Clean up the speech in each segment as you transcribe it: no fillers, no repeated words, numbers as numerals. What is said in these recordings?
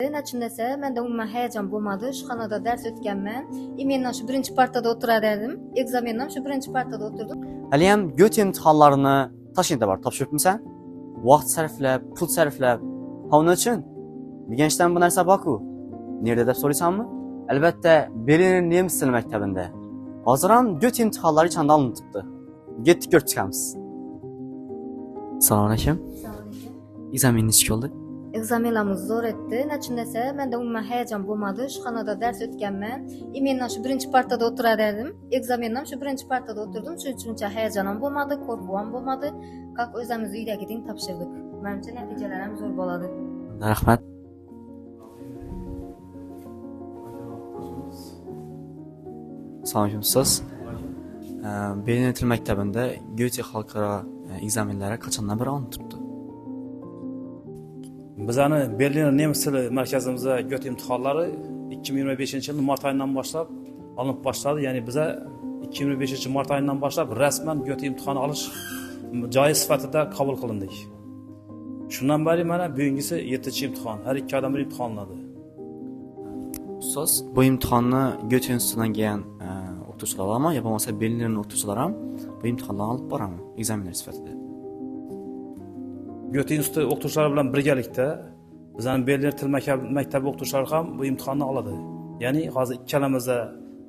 Açın dese, ben de umuman heyecan bulmadı. Şu kanada ders ötkenmen. İmenle şu birinci partada otura derdim. Egzamenle şu birinci partada oturdum. Haliyam göt imtihonlarini Toshkentda bor topshiribmisan? Vaqt sarflab, pul sarflab. Havna uchun? Deganishdan bu narsa borku. Nerede deb so'raysanmi? Albatta, Berlin nemis tili maktabida. Hozir ham göt imtihonlari chanda olinibdi. Getdik ko'rib chiqamiz. Assalomu alaykum. Ekzamen nechik oldi? Egzamenlarimiz zor etti. Açın dese, ben de umuman heyecan bulmadı. Şu kanada ders ötkenmen. İmenle şu birinci partada otura derdim. Egzamenle şu birinci partada oturdum. Şu üçüncü heyecanım bulmadı, korkuğum bulmadı. Kalk özümüzü uyda gidin tapşırdık. Benimce neticelerim zor boladı. Rahmat. Assalomu alaykum ustoz. Berlin til maktabida Goethe xalqaro ekzamenlari qachondan beri olinib turibdi? Bizani Berlin nemis tili markazimizda Goethe imtihonlari 2025-yil mart oyidan boshlab olinib boshladi. Ya'ni biza 2025-mart oyidan boshlab rasman Goethe imtihoni olish joyi sifatida qabul qilindik. Shundan beri mana bugünkisi 7-imtihon. Har ikki odam bir imtihonladi. Ustoz, bu imtihonni Goethe institutidan kelgan o'qituvchilar oladimi yo bo'lmasa Berlin o'qituvchilar ham bu imtihonlarni olib borami ekzamenlar sifatida? Goethe instituti o'qituvchilari bilan birgalikda bizning Berlin til maktabi o'qituvchilari ham bu imtihonni oladi. Ya'ni hozir ikkalamizda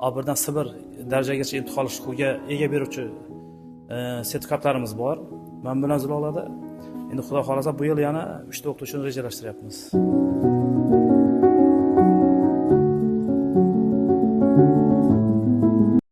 A1dan S1 darajagacha imtihon huquqiga ega beruvchi sertifikatlarimiz bor. Men bilan zil oladi. Endi Xudo xolasa bu yil yana 3 ta o'qituvchini rejalashtiryapmiz.